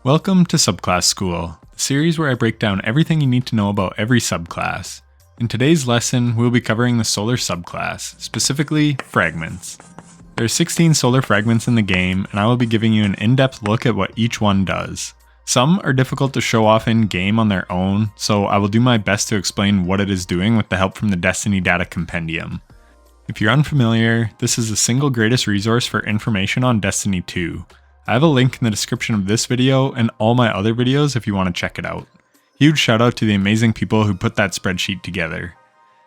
Welcome to Subclass School, the series where I break down everything you need to know about every subclass. In today's lesson, we'll be covering the Solar subclass, specifically Fragments. There are 16 Solar fragments in the game, and I will be giving you an in-depth look at what each one does. Some are difficult to show off in-game on their own, so I will do my best to explain what it is doing with the help from the Destiny Data Compendium. If you're unfamiliar, this is the single greatest resource for information on Destiny 2. I have a link in the description of this video and all my other videos if you want to check it out. Huge shout out to the amazing people who put that spreadsheet together.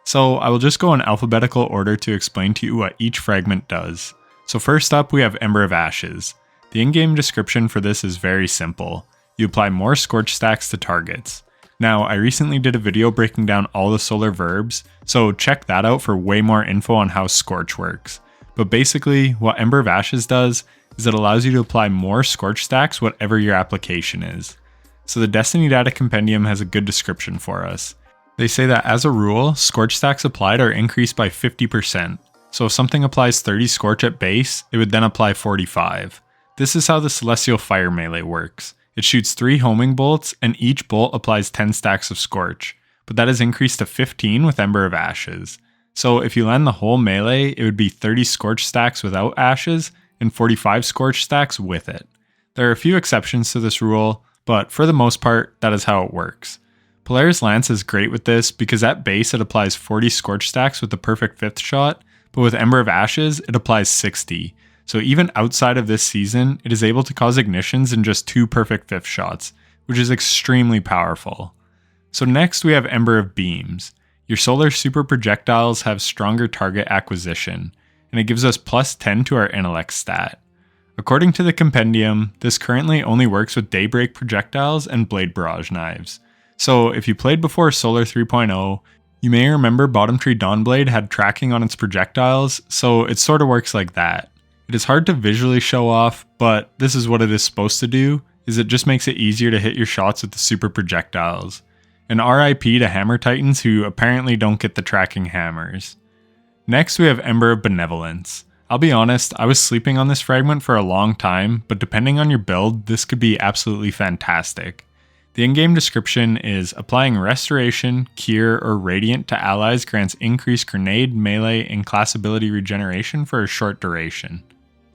So I will just go in alphabetical order to explain to you what each fragment does. So first up we have Ember of Ashes. The in-game description for this is very simple. You apply more scorch stacks to targets. Now I recently did a video breaking down all the solar verbs, so check that out for way more info on how scorch works. But basically what Ember of Ashes does is it allows you to apply more scorch stacks whatever your application is. So the Destiny Data Compendium has a good description for us. They say that as a rule, scorch stacks applied are increased by 50%. So if something applies 30 scorch at base, it would then apply 45. This is how the Celestial Fire melee works. It shoots 3 homing bolts and each bolt applies 10 stacks of scorch, but that is increased to 15 with Ember of Ashes. So if you land the whole melee, it would be 30 scorch stacks without ashes and 45 scorch stacks with it. There are a few exceptions to this rule, but for the most part, that is how it works. Polaris Lance is great with this because at base it applies 40 scorch stacks with the perfect 5th shot, but with Ember of Ashes it applies 60. So even outside of this season, it is able to cause ignitions in just 2 perfect 5th shots, which is extremely powerful. So next we have Ember of Beams. Your solar super projectiles have stronger target acquisition, and it gives us plus 10 to our intellect stat. According to the compendium, this currently only works with Daybreak projectiles and Blade Barrage knives. So if you played before Solar 3.0, you may remember Bottom Tree Dawnblade had tracking on its projectiles, so it sort of works like that. It is hard to visually show off, but this is what it is supposed to do, is it just makes it easier to hit your shots with the super projectiles. And RIP to Hammer Titans who apparently don't get the tracking hammers. Next we have Ember of Benevolence. I'll be honest, I was sleeping on this fragment for a long time, but depending on your build, this could be absolutely fantastic. The in-game description is applying Restoration, Cure, or Radiant to allies grants increased grenade, melee, and class ability regeneration for a short duration.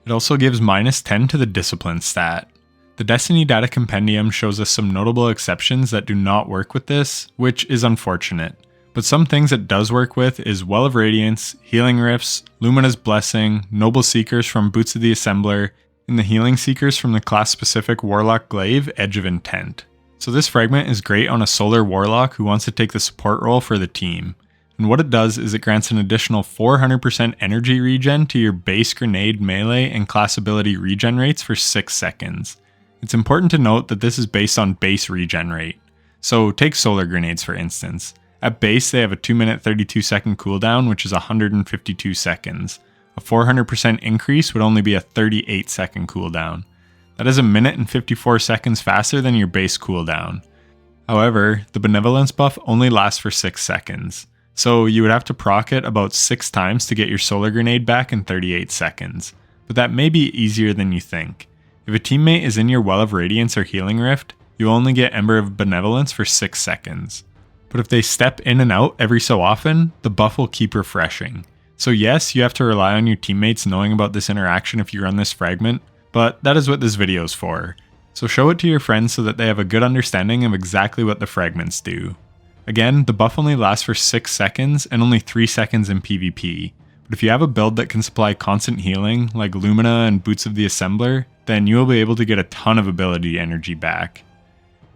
It also gives minus 10 to the Discipline stat. The Destiny Data Compendium shows us some notable exceptions that do not work with this, which is unfortunate. But some things it does work with is Well of Radiance, Healing Rifts, Lumina's Blessing, Noble Seekers from Boots of the Assembler, and the Healing Seekers from the class-specific Warlock Glaive, Edge of Intent. So this fragment is great on a Solar Warlock who wants to take the support role for the team. And what it does is it grants an additional 400% energy regen to your base grenade, melee, and class ability regen rates for 6 seconds. It's important to note that this is based on base regen rate. So take solar grenades for instance. At base, they have a 2-minute 32-second cooldown, which is 152 seconds. A 400% increase would only be a 38-second cooldown. That is a minute and 54 seconds faster than your base cooldown. However, the Benevolence buff only lasts for 6 seconds. So you would have to proc it about 6 times to get your solar grenade back in 38 seconds. But that may be easier than you think. If a teammate is in your Well of Radiance or Healing Rift, you only get Ember of Benevolence for 6 seconds. But if they step in and out every so often, the buff will keep refreshing. So yes, you have to rely on your teammates knowing about this interaction if you run this fragment, but that is what this video is for. So show it to your friends so that they have a good understanding of exactly what the fragments do. Again, the buff only lasts for 6 seconds and only 3 seconds in PvP. But if you have a build that can supply constant healing, like Lumina and Boots of the Assembler, then you will be able to get a ton of ability energy back.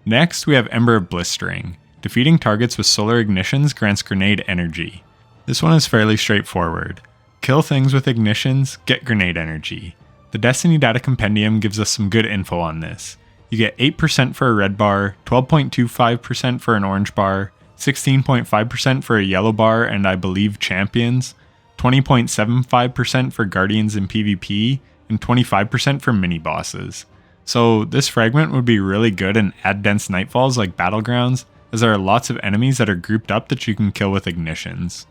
Next, we have Ember of Blistering. Defeating targets with solar ignitions grants grenade energy. This one is fairly straightforward. Kill things with ignitions, get grenade energy. The Destiny Data Compendium gives us some good info on this. You get 8% for a red bar, 12.25% for an orange bar, 16.5% for a yellow bar and I believe champions, 20.75% for guardians in PvP, and 25% for mini bosses. So this fragment would be really good in ad-dense nightfalls like Battlegrounds, as there are lots of enemies that are grouped up that you can kill with ignitions.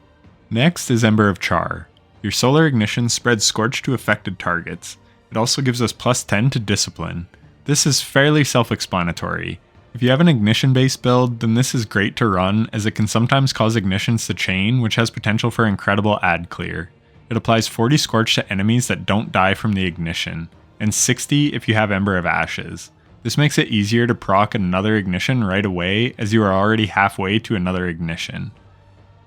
Next is Ember of Char. Your solar ignition spreads scorch to affected targets. It also gives us plus 10 to Discipline. This is fairly self-explanatory. If you have an ignition-based build, then this is great to run as it can sometimes cause ignitions to chain, which has potential for incredible ad clear. It applies 40 Scorch to enemies that don't die from the ignition, and 60 if you have Ember of Ashes. This makes it easier to proc another ignition right away as you are already halfway to another ignition.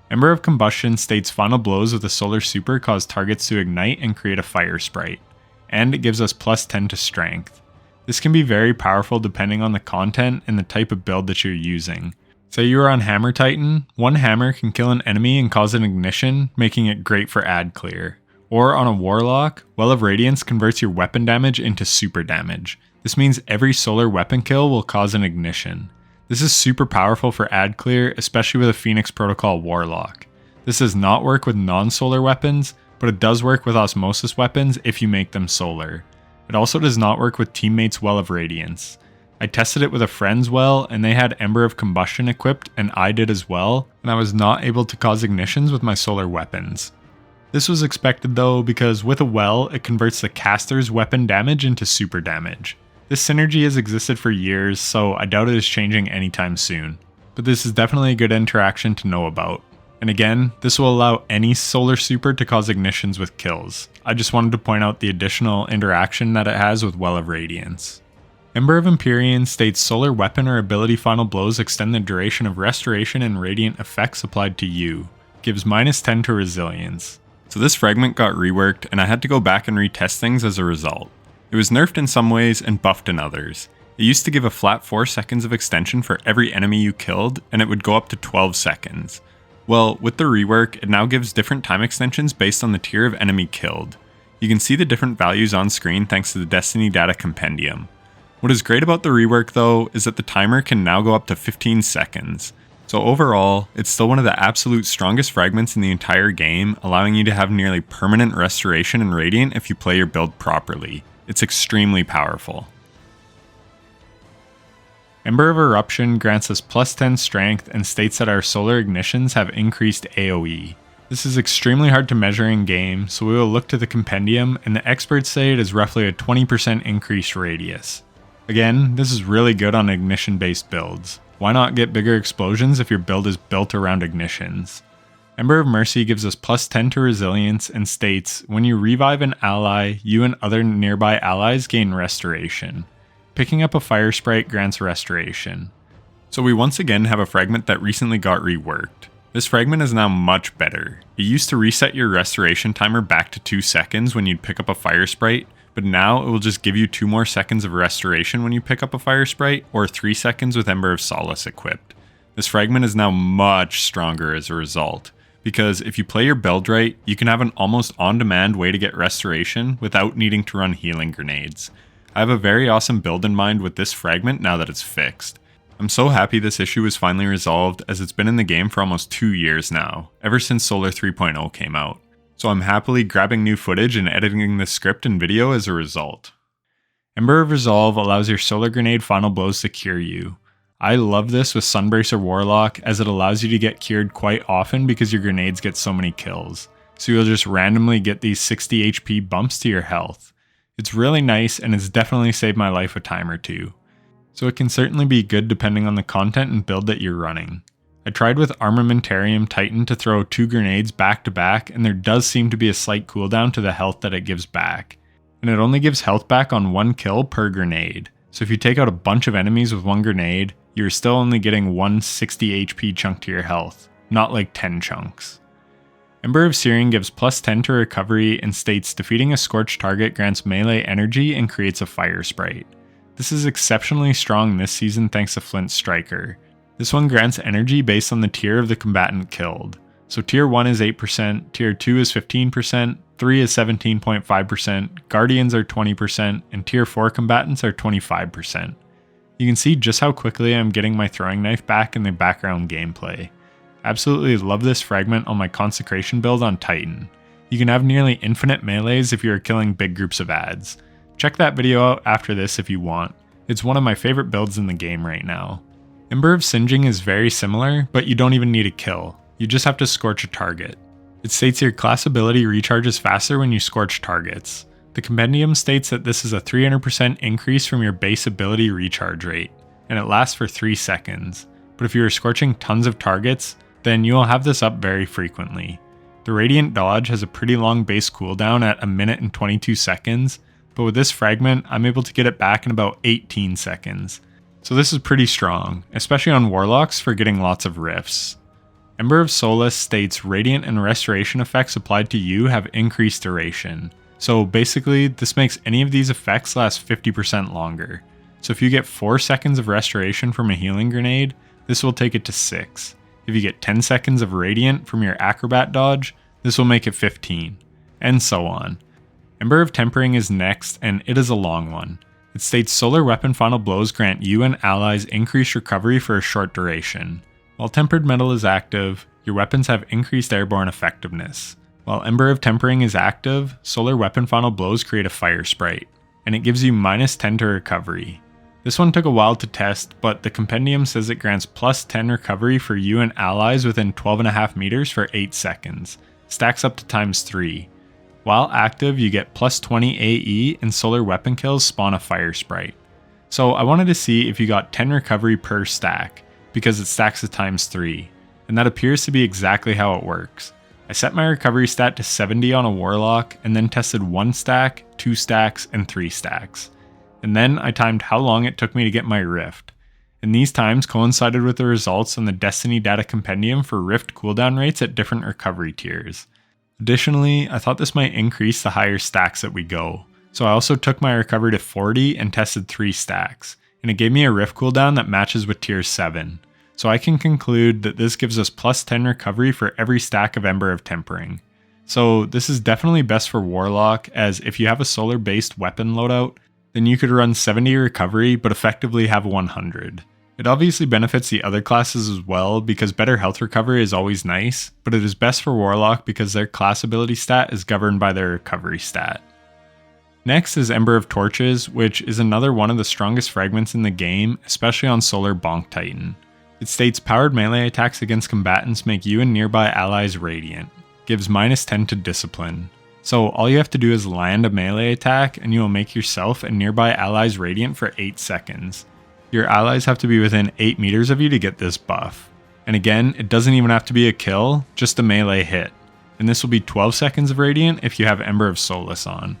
Ember of Combustion states final blows with a solar super cause targets to ignite and create a fire sprite, and it gives us plus 10 to strength. This can be very powerful depending on the content and the type of build that you're using. Say you are on Hammer Titan, one hammer can kill an enemy and cause an ignition, making it great for ad clear. Or on a Warlock, Well of Radiance converts your weapon damage into super damage. This means every solar weapon kill will cause an ignition. This is super powerful for ad clear, especially with a Phoenix Protocol Warlock. This does not work with non-solar weapons, but it does work with osmosis weapons if you make them solar. It also does not work with teammates' Well of Radiance. I tested it with a friend's well and they had Ember of Combustion equipped and I did as well, and I was not able to cause ignitions with my solar weapons. This was expected though because with a well it converts the caster's weapon damage into super damage. This synergy has existed for years, so I doubt it is changing anytime soon. But this is definitely a good interaction to know about. And again, this will allow any solar super to cause ignitions with kills. I just wanted to point out the additional interaction that it has with Well of Radiance. Ember of Empyrean states solar weapon or ability final blows extend the duration of restoration and radiant effects applied to you. Gives minus 10 to resilience. So this fragment got reworked and I had to go back and retest things as a result. It was nerfed in some ways and buffed in others. It used to give a flat 4 seconds of extension for every enemy you killed, and it would go up to 12 seconds. Well, with the rework, it now gives different time extensions based on the tier of enemy killed. You can see the different values on screen thanks to the Destiny Data Compendium. What is great about the rework though, is that the timer can now go up to 15 seconds. So overall, it's still one of the absolute strongest fragments in the entire game, allowing you to have nearly permanent restoration and radiant if you play your build properly. It's extremely powerful. Ember of Eruption grants us plus 10 strength and states that our solar ignitions have increased AoE. This is extremely hard to measure in game, so we will look to the compendium and the experts say it is roughly a 20% increased radius. Again, this is really good on ignition based builds. Why not get bigger explosions if your build is built around ignitions? Ember of Mercy gives us plus 10 to resilience and states, when you revive an ally, you and other nearby allies gain restoration. Picking up a fire sprite grants restoration. So we once again have a fragment that recently got reworked. This fragment is now much better. It used to reset your restoration timer back to 2 seconds when you'd pick up a fire sprite, but now it will just give you 2 more seconds of restoration when you pick up a fire sprite, or 3 seconds with Ember of Solace equipped. This fragment is now much stronger as a result. Because if you play your build right, you can have an almost on-demand way to get restoration without needing to run healing grenades. I have a very awesome build in mind with this fragment now that it's fixed. I'm so happy this issue was finally resolved as it's been in the game for almost 2 years now, ever since Solar 3.0 came out. So I'm happily grabbing new footage and editing the script and video as a result. Ember of Resolve allows your solar grenade final blows to cure you. I love this with Sunbracer Warlock as it allows you to get cured quite often because your grenades get so many kills. So you'll just randomly get these 60 HP bumps to your health. It's really nice and it's definitely saved my life a time or two. So it can certainly be good depending on the content and build that you're running. I tried with Armamentarium Titan to throw 2 grenades back to back and there does seem to be a slight cooldown to the health that it gives back. And it only gives health back on 1 kill per grenade. So if you take out a bunch of enemies with 1 grenade, you're still only getting 1 60 HP chunk to your health, not like 10 chunks. Ember of Searing gives plus 10 to recovery and states defeating a scorched target grants melee energy and creates a fire sprite. This is exceptionally strong this season thanks to Flint Striker. This one grants energy based on the tier of the combatant killed. So tier 1 is 8%, tier 2 is 15%, 3 is 17.5%, guardians are 20%, and tier 4 combatants are 25%. You can see just how quickly I'm getting my throwing knife back in the background gameplay. Absolutely love this fragment on my consecration build on Titan. You can have nearly infinite melees if you are killing big groups of ads. Check that video out after this if you want. It's one of my favorite builds in the game right now. Ember of Singeing is very similar, but you don't even need a kill. You just have to scorch a target. It states your class ability recharges faster when you scorch targets. The compendium states that this is a 300% increase from your base ability recharge rate, and it lasts for 3 seconds, but if you are scorching tons of targets, then you will have this up very frequently. The Radiant Dodge has a pretty long base cooldown at 1 minute and 22 seconds, but with this fragment, I'm able to get it back in about 18 seconds. So this is pretty strong, especially on Warlocks for getting lots of rifts. Ember of Solace states Radiant and Restoration effects applied to you have increased duration. So basically, this makes any of these effects last 50% longer. So if you get 4 seconds of Restoration from a healing grenade, this will take it to 6. If you get 10 seconds of Radiant from your Acrobat dodge, this will make it 15, and so on. Ember of Tempering is next, and it is a long one. It states Solar Weapon Final Blows grant you and allies increased recovery for a short duration. While Tempered Metal is active, your weapons have increased airborne effectiveness. While Ember of Tempering is active, Solar Weapon Final Blows create a fire sprite, and it gives you -10 to recovery. This one took a while to test, but the compendium says it grants +10 recovery for you and allies within 12.5 meters for 8 seconds. Stacks up to ×3. While active, you get +20 AE and solar weapon kills spawn a fire sprite. So I wanted to see if you got 10 recovery per stack, because it stacks to ×3, and that appears to be exactly how it works. I set my recovery stat to 70 on a Warlock, and then tested 1 stack, 2 stacks, and 3 stacks. And then I timed how long it took me to get my Rift, and these times coincided with the results on the Destiny data compendium for Rift cooldown rates at different recovery tiers. Additionally, I thought this might increase the higher stacks that we go, so I also took my recovery to 40 and tested 3 stacks, and it gave me a Rift cooldown that matches with tier 7, so I can conclude that this gives us +10 recovery for every stack of Ember of Tempering. So this is definitely best for Warlock, as if you have a solar based weapon loadout, then you could run 70 recovery but effectively have 100. It obviously benefits the other classes as well because better health recovery is always nice, but it is best for Warlock because their class ability stat is governed by their recovery stat. Next is Ember of Torches, which is another one of the strongest fragments in the game, especially on Solar Bonk Titan. It states powered melee attacks against combatants make you and nearby allies radiant, gives -10 to discipline. So all you have to do is land a melee attack and you will make yourself and nearby allies radiant for 8 seconds. Your allies have to be within 8 meters of you to get this buff. And again, it doesn't even have to be a kill, just a melee hit. And this will be 12 seconds of radiant if you have Ember of Solace on.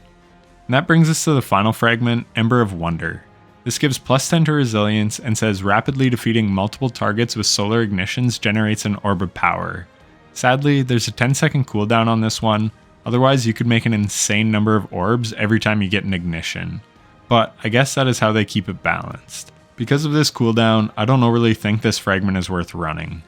And that brings us to the final fragment, Ember of Wonder. This gives +10 to resilience and says rapidly defeating multiple targets with solar ignitions generates an orb of power. Sadly, there's a 10-second cooldown on this one. Otherwise, you could make an insane number of orbs every time you get an ignition. But I guess that is how they keep it balanced. Because of this cooldown, I don't overly think this fragment is worth running.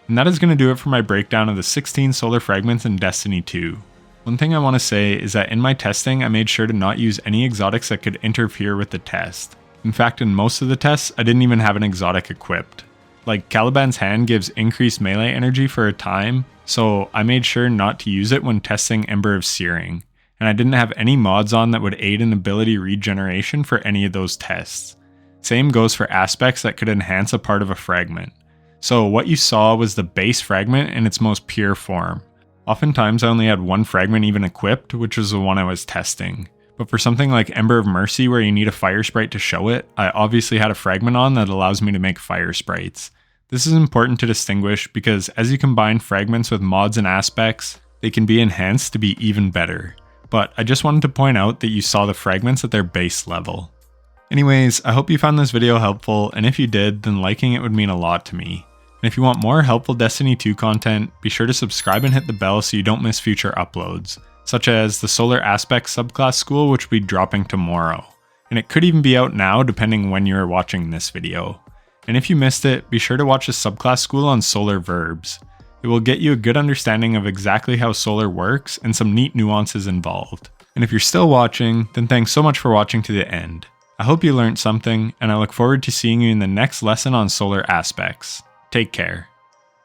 And that is going to do it for my breakdown of the 16 solar fragments in Destiny 2. One thing I want to say is that in my testing, I made sure to not use any exotics that could interfere with the test. In fact, in most of the tests, I didn't even have an exotic equipped. Like Caliban's Hand gives increased melee energy for a time, so I made sure not to use it when testing Ember of Searing, and I didn't have any mods on that would aid in ability regeneration for any of those tests. Same goes for aspects that could enhance a part of a fragment. So what you saw was the base fragment in its most pure form. Oftentimes I only had one fragment even equipped, which was the one I was testing. But for something like Ember of Mercy where you need a fire sprite to show it, I obviously had a fragment on that allows me to make fire sprites. This is important to distinguish because as you combine fragments with mods and aspects, they can be enhanced to be even better. But I just wanted to point out that you saw the fragments at their base level. Anyways, I hope you found this video helpful, and if you did, then liking it would mean a lot to me. And if you want more helpful Destiny 2 content, be sure to subscribe and hit the bell so you don't miss future uploads, such as the Solar Aspect Subclass School, which will be dropping tomorrow. And it could even be out now depending when you are watching this video. And if you missed it, be sure to watch the Subclass School on Solar Verbs. It will get you a good understanding of exactly how Solar works and some neat nuances involved. And if you're still watching, then thanks so much for watching to the end. I hope you learned something, and I look forward to seeing you in the next lesson on Solar Aspects. Take care.